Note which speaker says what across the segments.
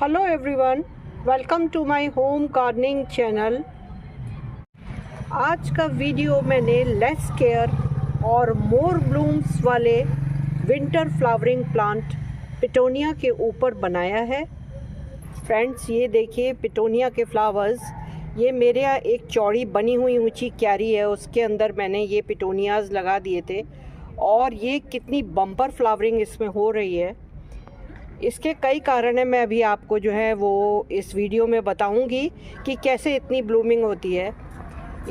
Speaker 1: Hello everyone, welcome to my home gardening channel. आज का video मैंने लेस केयर और मोर ब्लूम्स वाले विंटर फ्लावरिंग प्लांट पिटोनिया के ऊपर बनाया है। फ्रेंड्स, ये देखिए पिटोनिया के फ्लावर्स। ये मेरे यहाँ एक चौड़ी बनी हुई ऊंची क्यारी है, उसके अंदर मैंने ये पिटोनियाज लगा दिए थे और ये कितनी बम्पर फ्लावरिंग इसमें हो रही है। इसके कई कारण हैं, मैं अभी आपको जो है वो इस वीडियो में बताऊंगी कि कैसे इतनी ब्लूमिंग होती है।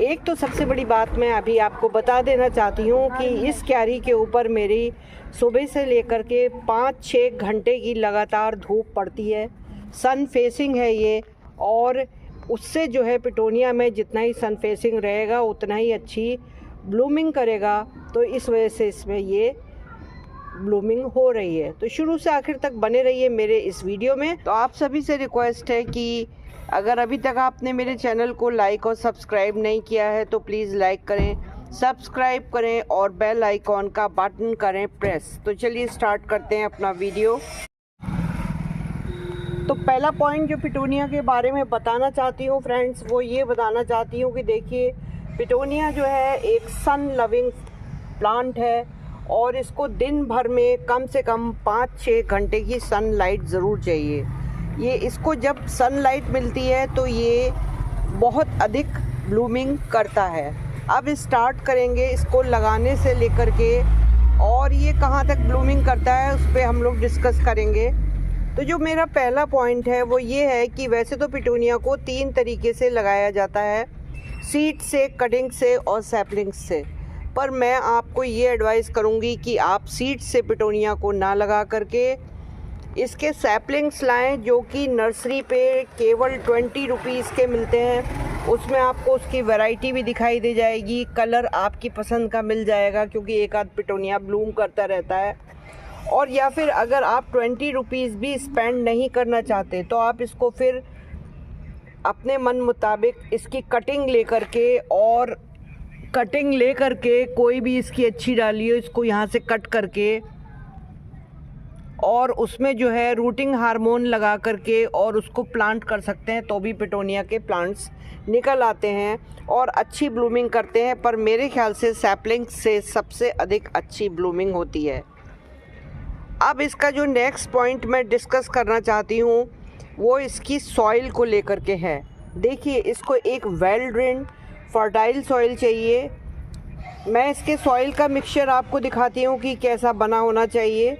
Speaker 1: एक तो सबसे बड़ी बात मैं अभी आपको बता देना चाहती हूँ कि इस क्यारी के ऊपर मेरी सुबह से लेकर के 5-6 घंटे की लगातार धूप पड़ती है। सन फेसिंग है ये, और उससे जो है पिटोनिया में जितना ही सन फेसिंग रहेगा उतना ही अच्छी ब्लूमिंग करेगा। तो इस वजह से इसमें ये ब्लूमिंग हो रही है। तो शुरू से आखिर तक बने रहिए मेरे इस वीडियो में। तो आप सभी से रिक्वेस्ट है कि अगर अभी तक आपने मेरे चैनल को लाइक और सब्सक्राइब नहीं किया है तो प्लीज़ लाइक करें, सब्सक्राइब करें और बेल आइकॉन का बटन करें प्रेस। तो चलिए स्टार्ट करते हैं अपना वीडियो। तो पहला पॉइंट जो पिटोनिया के बारे में बताना चाहती हूँ फ्रेंड्स, वो ये बताना चाहती हूँ कि देखिए पिटोनिया जो है एक सन लविंग प्लांट है और इसको दिन भर में कम से कम 5-6 घंटे की सनलाइट ज़रूर चाहिए। ये इसको जब सनलाइट मिलती है तो ये बहुत अधिक ब्लूमिंग करता है। अब स्टार्ट करेंगे इसको लगाने से लेकर के, और ये कहाँ तक ब्लूमिंग करता है उस पर हम लोग डिस्कस करेंगे। तो जो मेरा पहला पॉइंट है वो ये है कि वैसे तो पिटोनिया को 3 तरीके से लगाया जाता है, सीड से, कटिंग से और सैपलिंग से। पर मैं आपको ये एडवाइस करूँगी कि आप सीड से पिटोनिया को ना लगा करके इसके सैपलिंग्स लाएं, जो कि नर्सरी पे केवल 20 रुपीज़ के मिलते हैं। उसमें आपको उसकी वैरायटी भी दिखाई दे जाएगी, कलर आपकी पसंद का मिल जाएगा, क्योंकि एक आध पिटोनिया ब्लूम करता रहता है। और या फिर अगर आप 20 रुपीज़ भी स्पेंड नहीं करना चाहते तो आप इसको फिर अपने मन मुताबिक इसकी कटिंग ले करके कोई भी इसकी अच्छी डालिए, इसको यहाँ से कट करके और उसमें जो है रूटिंग हार्मोन लगा करके और उसको प्लांट कर सकते हैं, तो भी पिटोनिया के प्लांट्स निकल आते हैं और अच्छी ब्लूमिंग करते हैं। पर मेरे ख्याल से सैपलिंग से सबसे अधिक अच्छी ब्लूमिंग होती है। अब इसका जो नेक्स्ट पॉइंट मैं डिस्कस करना चाहती हूँ वो इसकी सॉइल को लेकर के है। देखिए इसको एक वेल ड्रेन्ड फर्टाइल सॉइल चाहिए। मैं इसके सॉइल का मिक्सचर आपको दिखाती हूँ कि कैसा बना होना चाहिए।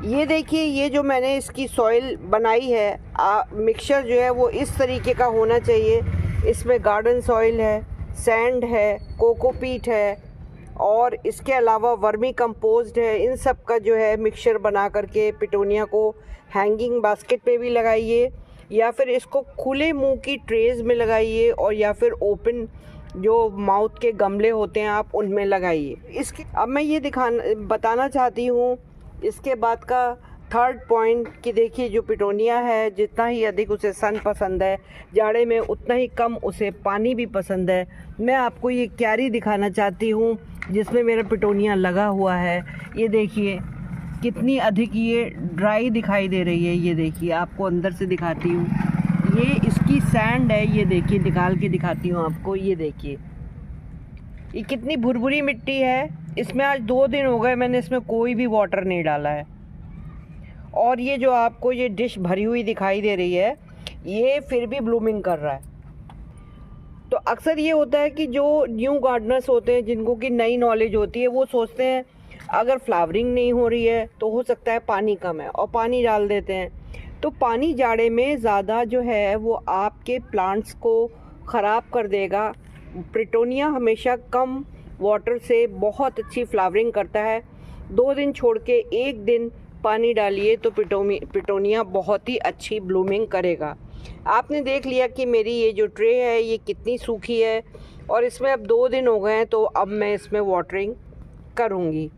Speaker 1: ये देखिए, ये जो मैंने इसकी सॉइल बनाई है, मिक्सचर जो है वो इस तरीके का होना चाहिए। इसमें गार्डन सॉइल है, सैंड है, कोकोपीट है और इसके अलावा वर्मी कंपोस्ट है। इन सब का जो है मिक्सचर बना करके पिटोनिया को हैंगिंग बास्केट पे भी लगाइए, या फिर इसको खुले मुंह की ट्रेज में लगाइए, और या फिर ओपन जो माउथ के गमले होते हैं आप उनमें लगाइए। इसके अब मैं ये बताना चाहती हूँ इसके बाद का थर्ड पॉइंट कि देखिए जो पिटोनिया है, जितना ही अधिक उसे सन पसंद है जाड़े में, उतना ही कम उसे पानी भी पसंद है। मैं आपको ये क्यारी दिखाना चाहती हूँ जिसमें मेरा पिटोनिया लगा हुआ है। ये देखिए कितनी अधिक ये ड्राई दिखाई दे रही है। ये देखिए, आपको अंदर से दिखाती हूँ, ये इसकी सैंड है। ये देखिए, निकाल के दिखाती हूँ आपको। ये देखिए ये कितनी भुरभुरी मिट्टी है। इसमें आज 2 दिन हो गए मैंने इसमें कोई भी वाटर नहीं डाला है। और ये जो आपको ये डिश भरी हुई दिखाई दे रही है, ये फिर भी ब्लूमिंग कर रहा है। तो अक्सर ये होता है कि जो न्यू गार्डनर्स होते हैं, जिनको कि नई नॉलेज होती है, वो सोचते हैं अगर फ्लावरिंग नहीं हो रही है तो हो सकता है पानी कम है, और पानी डाल देते हैं। तो पानी जाड़े में ज़्यादा जो है वो आपके प्लांट्स को ख़राब कर देगा। पिटोनिया हमेशा कम वाटर से बहुत अच्छी फ्लावरिंग करता है। 2 दिन छोड़ के 1 दिन पानी डालिए तो पिटोनिया बहुत ही अच्छी ब्लूमिंग करेगा। आपने देख लिया कि मेरी ये जो ट्रे है ये कितनी सूखी है, और इसमें अब 2 दिन हो गए हैं, तो अब मैं इसमें वाटरिंग करूँगी।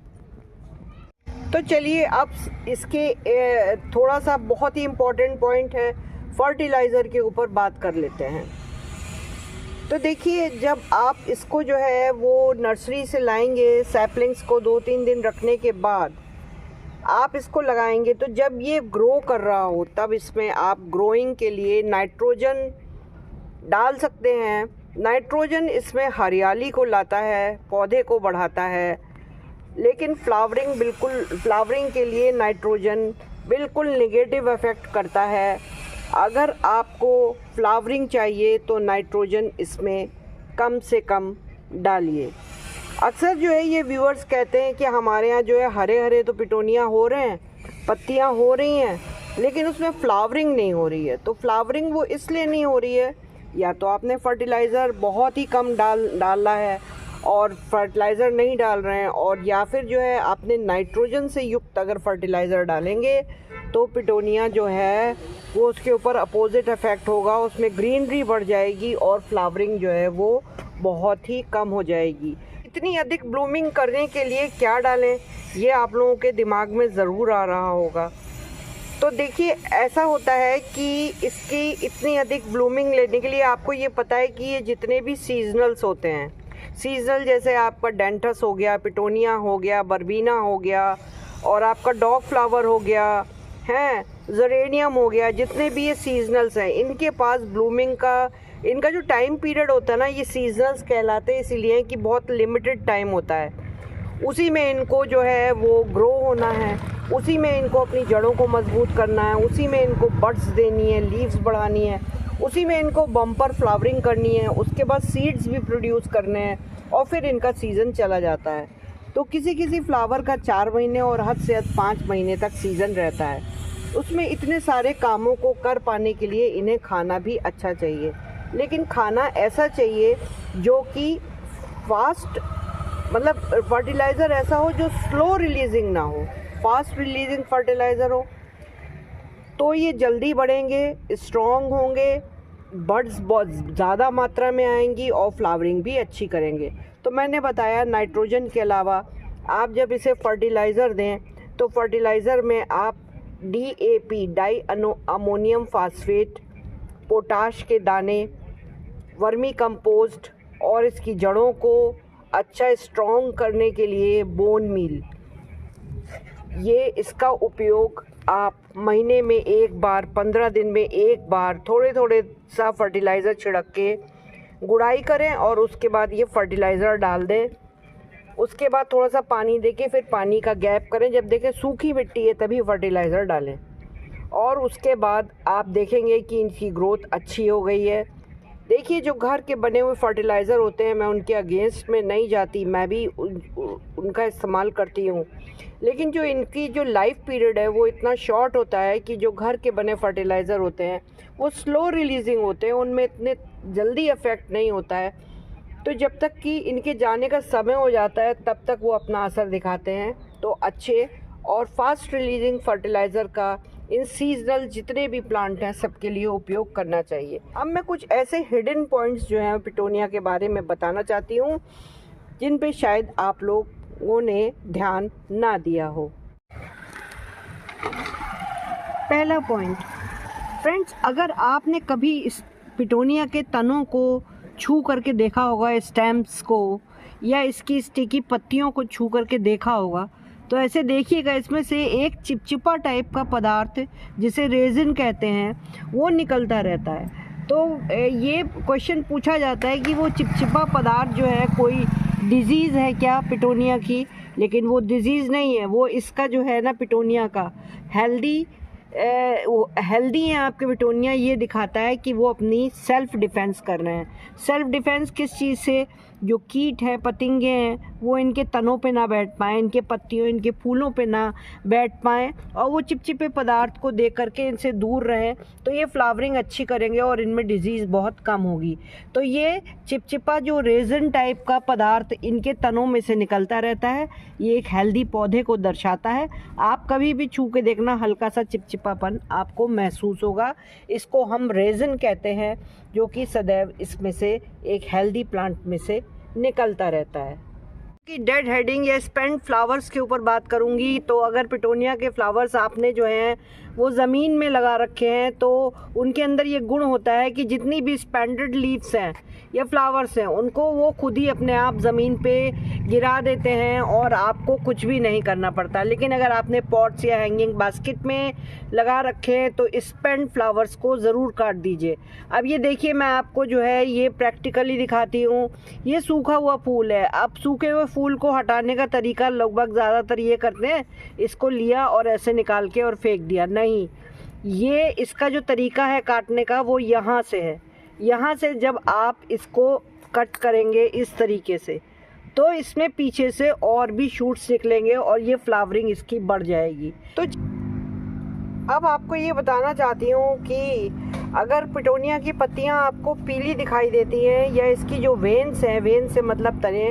Speaker 1: तो चलिए अब इसके थोड़ा सा बहुत ही इम्पोर्टेंट पॉइंट है, फर्टिलाइज़र के ऊपर बात कर लेते हैं। तो देखिए, जब आप इसको जो है वो नर्सरी से लाएंगे, सैपलिंग्स को 2-3 दिन रखने के बाद आप इसको लगाएंगे तो जब ये ग्रो कर रहा हो तब इसमें आप ग्रोइंग के लिए नाइट्रोजन डाल सकते हैं। नाइट्रोजन इसमें हरियाली को लाता है, पौधे को बढ़ाता है, लेकिन फ्लावरिंग के लिए नाइट्रोजन बिल्कुल नेगेटिव इफ़ेक्ट करता है। अगर आपको फ्लावरिंग चाहिए तो नाइट्रोजन इसमें कम से कम डालिए। अक्सर जो है ये व्यूअर्स कहते हैं कि हमारे यहाँ जो है हरे हरे तो पिटोनिया हो रहे हैं, पत्तियाँ हो रही हैं, लेकिन उसमें फ्लावरिंग नहीं हो रही है। तो फ्लावरिंग वो इसलिए नहीं हो रही है, या तो आपने फर्टिलाइज़र बहुत ही कम डाला है और फर्टिलाइज़र नहीं डाल रहे हैं, और या फिर जो है आपने नाइट्रोजन से युक्त अगर फर्टिलाइज़र डालेंगे तो पिटोनिया जो है वो उसके ऊपर अपोजिट इफ़ेक्ट होगा, उसमें ग्रीनरी बढ़ जाएगी और फ्लावरिंग जो है वो बहुत ही कम हो जाएगी। इतनी अधिक ब्लूमिंग करने के लिए क्या डालें, ये आप लोगों के दिमाग में ज़रूर आ रहा होगा। तो देखिए, ऐसा होता है कि इसकी इतनी अधिक ब्लूमिंग लेने के लिए आपको ये पता है कि ये जितने भी सीजनल्स होते हैं, सीजनल जैसे आपका डेंटस हो गया, पिटोनिया हो गया, बर्बीना हो गया, और आपका डॉग फ्लावर हो गया है, ज़ेरेनियम हो गया, जितने भी ये सीजनल्स हैं इनके पास ब्लूमिंग का इनका जो टाइम पीरियड होता है ना, ये सीजनल्स कहलाते हैं इसीलिए कि बहुत लिमिटेड टाइम होता है। उसी में इनको जो है वो ग्रो होना है, उसी में इनको अपनी जड़ों को मजबूत करना है, उसी में इनको बड्स देनी है, लीव्स बढ़ानी है, उसी में इनको बम्पर फ्लावरिंग करनी है, उसके बाद सीड्स भी प्रोड्यूस करने हैं, और फिर इनका सीज़न चला जाता है। तो किसी किसी फ्लावर का 4 महीने और हद से हद 5 महीने तक सीज़न रहता है। उसमें इतने सारे कामों को कर पाने के लिए इन्हें खाना भी अच्छा चाहिए, लेकिन खाना ऐसा चाहिए जो कि फास्ट, मतलब फर्टिलाइज़र ऐसा हो जो स्लो रिलीजिंग ना हो, फास्ट रिलीजिंग फर्टिलाइज़र हो, तो ये जल्दी बढ़ेंगे, स्ट्रॉन्ग होंगे, बड्स बहुत ज़्यादा मात्रा में आएंगी और फ्लावरिंग भी अच्छी करेंगे। तो मैंने बताया नाइट्रोजन के अलावा आप जब इसे फर्टिलाइज़र दें तो फर्टिलाइज़र में आप DAP, di ammonium phosphate, potash के दाने, वर्मी कंपोस्ट और इसकी जड़ों को अच्छा स्ट्रॉन्ग करने के लिए बोन मील, ये इसका उपयोग आप महीने में एक बार, 15 दिन में एक बार थोड़े थोड़े सा फर्टिलाइज़र छिड़क के गुड़ाई करें और उसके बाद ये फर्टिलाइज़र डाल दें। उसके बाद थोड़ा सा पानी देके फिर पानी का गैप करें, जब देखें सूखी मिट्टी है तभी फर्टिलाइज़र डालें, और उसके बाद आप देखेंगे कि इनकी ग्रोथ अच्छी हो गई है। देखिए, जो घर के बने हुए फर्टिलाइज़र होते हैं मैं उनके अगेंस्ट में नहीं जाती, मैं भी उनका इस्तेमाल करती हूँ, लेकिन जो इनकी जो लाइफ पीरियड है वो इतना शॉर्ट होता है कि जो घर के बने फर्टिलाइज़र होते हैं वो स्लो रिलीजिंग होते हैं, उनमें इतने जल्दी इफ़ेक्ट नहीं होता है। तो जब तक कि इनके जाने का समय हो जाता है तब तक वो अपना असर दिखाते हैं। तो अच्छे और फास्ट रिलीजिंग फर्टिलाइज़र का इन सीजनल जितने भी प्लांट हैं सबके लिए उपयोग करना चाहिए। अब मैं कुछ ऐसे हिडन पॉइंट्स जो हैं पिटोनिया के बारे में बताना चाहती हूँ जिन पे शायद आप लोगों ने ध्यान ना दिया हो। पहला पॉइंट, फ्रेंड्स, अगर आपने कभी इस पिटोनिया के तनों को छू करके देखा होगा, स्टेम्स को या इसकी स्टिकी पत्तियों को छू करके देखा होगा, तो ऐसे देखिएगा इसमें से एक चिपचिपा टाइप का पदार्थ जिसे रेजिन कहते हैं वो निकलता रहता है। तो ये क्वेश्चन पूछा जाता है कि वो चिपचिपा पदार्थ जो है कोई डिज़ीज़ है क्या पिटोनिया की, लेकिन वो डिज़ीज़ नहीं है, वो इसका जो है ना पिटोनिया का हेल्दी है आपके पिटोनिया, ये दिखाता है कि वो अपनी सेल्फ़ डिफेंस कर रहे हैं। सेल्फ़ डिफेंस किस चीज़ से? जो कीट हैं, पतंगे हैं, वो इनके तनों पे ना बैठ पाएँ, इनके पत्तियों, इनके फूलों पे ना बैठ पाएँ, और वो चिपचिपे पदार्थ को देख करके इनसे दूर रहें, तो ये फ्लावरिंग अच्छी करेंगे और इनमें डिजीज़ बहुत कम होगी। तो ये चिपचिपा जो रेजिन टाइप का पदार्थ इनके तनों में से निकलता रहता है, ये एक हेल्दी पौधे को दर्शाता है। आप कभी भी छू के देखना, हल्का सा चिपचिपापन आपको महसूस होगा। इसको हम रेजिन कहते हैं, जो कि सदैव इसमें से एक हेल्दी प्लांट में से निकलता रहता है। कि डेड हेडिंग या स्पेंट फ्लावर्स के ऊपर बात करूंगी, तो अगर पिटोनिया के फ्लावर्स आपने जो हैं वो ज़मीन में लगा रखे हैं, तो उनके अंदर ये गुण होता है कि जितनी भी स्पेंडेड लीव्स हैं या फ्लावर्स हैं उनको वो खुद ही अपने आप ज़मीन पे गिरा देते हैं और आपको कुछ भी नहीं करना पड़ता। लेकिन अगर आपने पॉट्स या हैंगिंग बास्केट में लगा रखे हैं तो स्पेंड फ्लावर्स को ज़रूर काट दीजिए। अब ये देखिए, मैं आपको जो है ये प्रैक्टिकली दिखाती हूँ। ये सूखा हुआ फूल है। अब सूखे हुए फूल को हटाने का तरीका लगभग ज़्यादातर ये करते हैं, इसको लिया और ऐसे निकाल के और फेंक दिया। नहीं, ये इसका जो तरीका है काटने का वो यहाँ से है। यहाँ से जब आप इसको कट करेंगे इस तरीके से, तो इसमें पीछे से और भी शूट्स निकलेंगे और ये फ्लावरिंग इसकी बढ़ जाएगी। तो अब आपको ये बताना चाहती हूँ कि अगर पिटोनिया की पत्तियाँ आपको पीली दिखाई देती हैं या इसकी जो वेन्स हैं, वेन से मतलब तने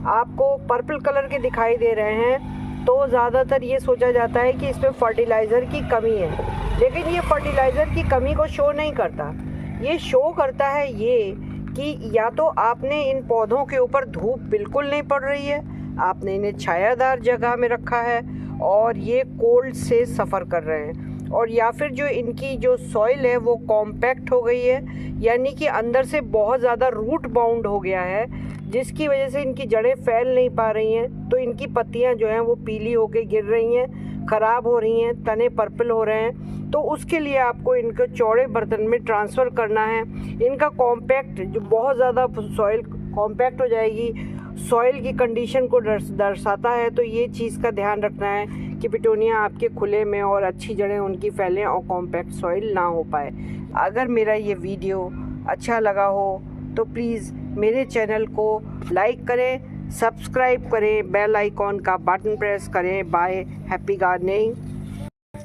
Speaker 1: आपको पर्पल कलर के दिखाई दे रहे हैं, तो ज़्यादातर ये सोचा जाता है कि इसमें फर्टिलाइज़र की कमी है। लेकिन ये फर्टिलाइज़र की कमी को शो नहीं करता। ये शो करता है ये कि या तो आपने इन पौधों के ऊपर धूप बिल्कुल नहीं पड़ रही है, आपने इन्हें छायादार जगह में रखा है और ये कोल्ड से सफ़र कर रहे हैं, और या फिर जो इनकी जो सॉइल है वो कॉम्पैक्ट हो गई है, यानी कि अंदर से बहुत ज़्यादा रूट बाउंड हो गया है, जिसकी वजह से इनकी जड़ें फैल नहीं पा रही हैं। तो इनकी पत्तियां जो हैं वो पीली होके गिर रही हैं, ख़राब हो रही हैं, तने पर्पल हो रहे हैं। तो उसके लिए आपको इनको चौड़े बर्तन में ट्रांसफ़र करना है। इनका कॉम्पैक्ट जो बहुत ज़्यादा सॉइल कॉम्पैक्ट हो जाएगी, सॉइल की कंडीशन को दर्शाता है। तो ये चीज़ का ध्यान रखना है कि पिटोनिया आपके खुले में और अच्छी जड़ें उनकी फैलें और कॉम्पैक्ट सॉइल ना हो पाए। अगर मेरा ये वीडियो अच्छा लगा हो तो प्लीज़ मेरे चैनल को लाइक करें, सब्सक्राइब करें, बेल आइकॉन का बटन प्रेस करें। Bye, happy gardening.